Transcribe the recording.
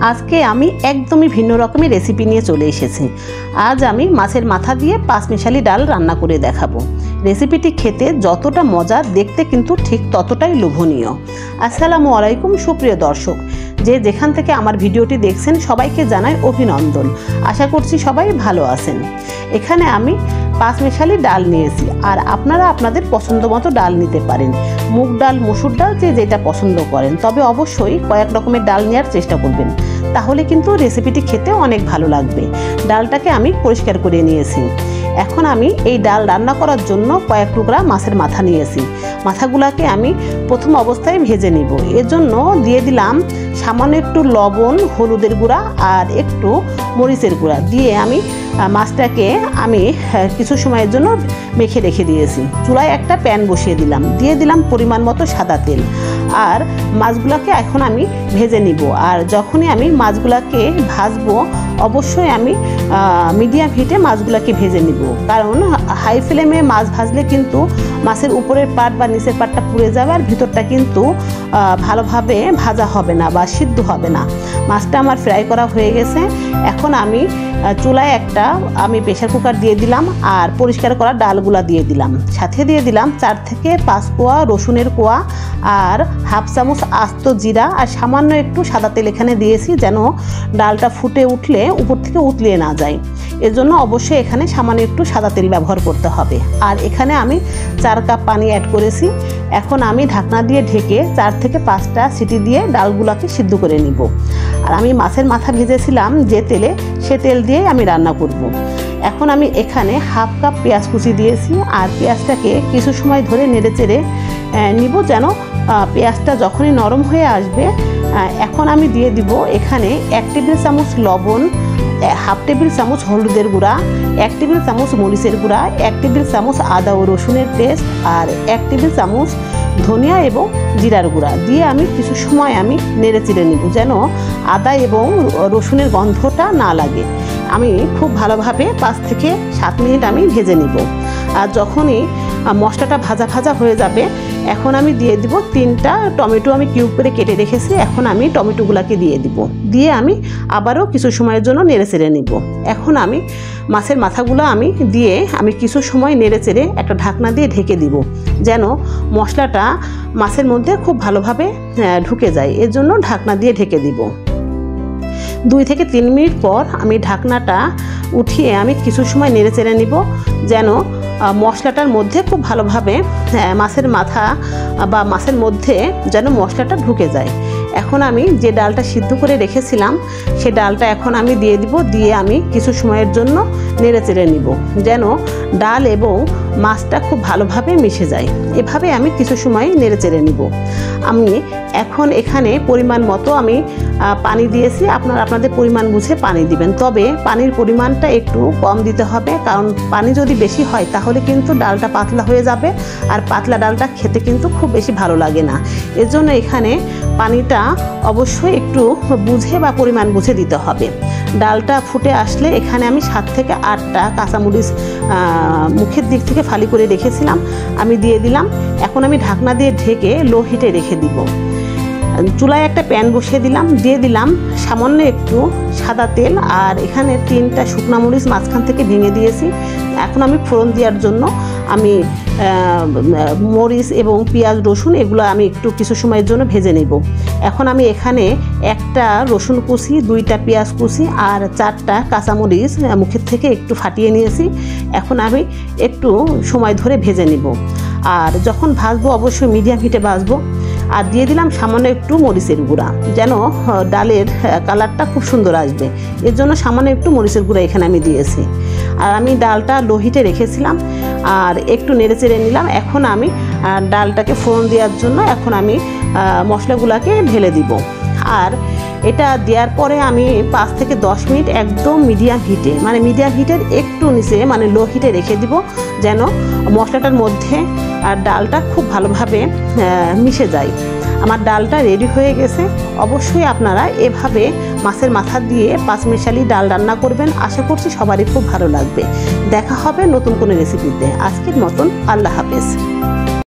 আজকে আমি একদমই ভিন্ন রকমের রেসিপি নিয়ে চলে এসেছি। আজ আমি মাছের মাথা দিয়ে পাঁচমিশালি ডাল রান্না করে দেখাবো। রেসিপিটি খেতে যতটা মজা, দেখতে কিন্তু ঠিক ততটাই লোভনীয়। আসসালামু আলাইকুম সুপ্রিয় দর্শক, যে যেখান থেকে আমার ভিডিওটি দেখছেন সবাইকে জানাই অভিনন্দন। আশা করছি সবাই ভালো আছেন। এখানে আমি পাঁচমিশালি ডাল নিয়েছি, আর আপনারা আপনাদের পছন্দ মতো ডাল নিতে পারেন। মুগ ডাল, মসুর ডাল, যে যেটা পছন্দ করেন, তবে অবশ্যই কয়েক রকমের ডাল নেওয়ার চেষ্টা করবেন, তাহলে কিন্তু রেসিপিটি খেতে অনেক ভালো লাগবে। ডালটাকে আমি পরিষ্কার করে নিয়েছি। এখন আমি এই ডাল রান্না করার জন্য কয়েক টুকরা মাছের মাথা নিয়েছি। মাথাগুলোকে আমি প্রথম অবস্থায় ভেজে নিব। এর জন্য দিয়ে দিলাম সামান্য একটু লবণ, হলুদের গুঁড়া আর একটু মরিচের গুঁড়া দিয়ে আমি মাছটাকে কিছু সময়ের জন্য মেখে রেখে দিয়েছি। চুলায় একটা প্যান বসিয়ে দিলাম, দিয়ে দিলাম পরিমাণ মতো সাদা তেল, আর মাছগুলোকে এখন আমি ভেজে নিব। আর যখনই আমি মাছগুলোকে ভাজবো, অবশ্যই আমি মিডিয়াম হিটে মাছগুলোকে ভেজে নিব, কারণ হাই ফ্লেমে মাছ ভাজলে কিন্তু মাছের উপরের পার্ট বা নিচের পার্টটা পুড়ে যাবে, আর ভিতরটা কিন্তু ভালোভাবে ভাজা হবে না বা সিদ্ধ হবে না। মাছটা আমার ফ্রাই করা হয়ে গেছে। এখন আমি চুলায় আমি প্রেশার কুকার দিয়ে দিলাম, আর পরিষ্কার করা ডালগুলা দিয়ে দিলাম। সাথে দিয়ে দিলাম 4 থেকে 5 কোয়া রসুনের কোয়া, আর হাফ চামচ আস্ত জিরা, আর সামান্য একটু সাদা তেল এখানে দিয়েছি, যেন ডালটা ফুটে উঠলে উপর থেকে উতলিয়ে না যায়। এর জন্য অবশ্যই এখানে সামান্য একটু সাদা তেল ব্যবহার করতে হবে। আর এখানে আমি 4 কাপ পানি অ্যাড করেছি। এখন আমি ঢাকনা দিয়ে ঢেকে 4 থেকে 5টা সিটি দিয়ে ডালগুলোকে সিদ্ধ করে নিব। আর আমি মাছের মাথা ভেজেছিলাম যে তেলে, সে তেল দিয়ে আমি রান্না করব। এখন আমি এখানে হাফ কাপ পেঁয়াজ কুচি দিয়েছি, আর পেঁয়াজটাকে কিছু সময় ধরে নেড়ে চেড়ে নিব, যেন পেঁয়াজটা যখনই নরম হয়ে আসবে। এখন আমি দিয়ে দিব এখানে 1 টেবিল চামচ লবণ, হাফ টেবিল চামচ হলুদের গুঁড়া, 1 টেবিল চামচ মরিচের গুঁড়া, 1 টেবিল চামচ আদা ও রসুনের পেস্ট, আর 1 টেবিল চামচ ধনিয়া এবং জিরার গুঁড়া দিয়ে আমি কিছু সময় নেড়ে চেড়ে নিব, যেন আদা এবং রসুনের গন্ধটা না লাগে। আমি খুব ভালোভাবে 5 থেকে 7 মিনিট আমি ভেজে নিব। আর যখনই মশলাটা ভাজা ভাজা হয়ে যাবে, এখন আমি দিয়ে দিব 3টা টমেটো আমি কিউব করে কেটে রেখেছি। এখন আমি টমেটোগুলোকে দিয়ে দিব, দিয়ে আমি আবারও কিছু সময়ের জন্য নেড়ে চেড়ে নিব। এখন আমি মাছের মাথাগুলো দিয়ে কিছু সময় নেড়ে চেড়ে একটা ঢাকনা দিয়ে ঢেকে দিব, যেন মশলাটা মাছের মধ্যে খুব ভালোভাবে ঢুকে যায়। এর জন্য ঢাকনা দিয়ে ঢেকে দিব। 2 থেকে 3 মিনিট পর আমি ঢাকনাটা উঠিয়ে কিছু সময় নেড়ে চেড়ে নিব, যেন মশলাটার মধ্যে খুব ভালোভাবে মাছের মাথা বা মাছের মধ্যে যেন মশলাটা ঢুকে যায়। এখন আমি যে ডালটা সিদ্ধ করে রেখেছিলাম, সে ডালটা এখন দিয়ে দিব, দিয়ে কিছু সময়ের জন্য নেড়ে চেড়ে নিব, যেন ডাল এবং মাছটা খুব ভালোভাবে মিশে যায়। এভাবে কিছু সময় নেড়ে চেড়ে নিব। এখন এখানে পরিমাণ মতো পানি দিয়েছি। আপনারা আপনাদের পরিমাণ বুঝে পানি দিবেন, তবে পানির পরিমাণটা একটু কম দিতে হবে, কারণ পানি যদি বেশি হয় তাহলে কিন্তু ডালটা পাতলা হয়ে যাবে, আর পাতলা ডালটা খেতে কিন্তু খুব বেশি ভালো লাগে না। এর জন্য এখানে পানিটা অবশ্যই একটু বুঝে বা পরিমাণ বুঝে দিতে হবে। ডালটা ফুটে আসলে এখানে 7 থেকে 8টা কাঁচামরিচ মুখের দিক থেকে ফালি করে রেখেছিলাম, দিয়ে দিলাম। এখন ঢাকনা দিয়ে ঢেকে লো হিটে রেখে দিব। চুলায় একটা প্যান বসিয়ে দিলাম, দিয়ে দিলাম সামান্য একটু সাদা তেল, আর এখানে 3টা শুকনা মরিচ মাঝখান থেকে ভেঙে দিয়েছি। এখন ফোড়ন দেওয়ার জন্য মরিচ এবং পেঁয়াজ, রসুন এগুলো একটু কিছু সময়ের জন্য ভেজে নেব। এখন এখানে 1টা রসুন কুচি, 2টা পেঁয়াজ কুচি, আর 4টা কাঁচামরিচ মুখের থেকে একটু ফাটিয়ে নিয়েছি। এখন একটু সময় ধরে ভেজে নেব। আর যখন ভাজবো অবশ্যই মিডিয়াম হিটে ভাজবো। আর দিয়ে দিলাম সামান্য একটু মরিচের গুঁড়া, যেন ডালের কালারটা খুব সুন্দর আসবে। এর জন্য সামান্য একটু মরিচের গুঁড়া এখানে দিয়েছি। আর ডালটা লো হিটে রেখেছিলাম, আর একটু নেড়ে চেড়ে নিলাম। এখন ডালটাকে ফোড়ন দেওয়ার জন্য এখন মশলাগুলোকে ঢেলে দিব। আর এটা দেওয়ার পরে 5 থেকে 10 মিনিট একদম মিডিয়াম হিটে, মিডিয়াম হিটের একটু নিচে লো হিটে রেখে দিব, যেন মশলাটার মধ্যে আর ডালটা খুব ভালোভাবে মিশে যায়। আমার ডালটা রেডি হয়ে গেছে। অবশ্যই আপনারা এভাবে মাছের মাথা দিয়ে পাঁচমিশালি ডাল রান্না করবেন। আশা করছি সবারই খুব ভালো লাগবে। দেখা হবে নতুন কোনো রেসিপিতে। আজকের মতন আল্লাহ হাফেজ।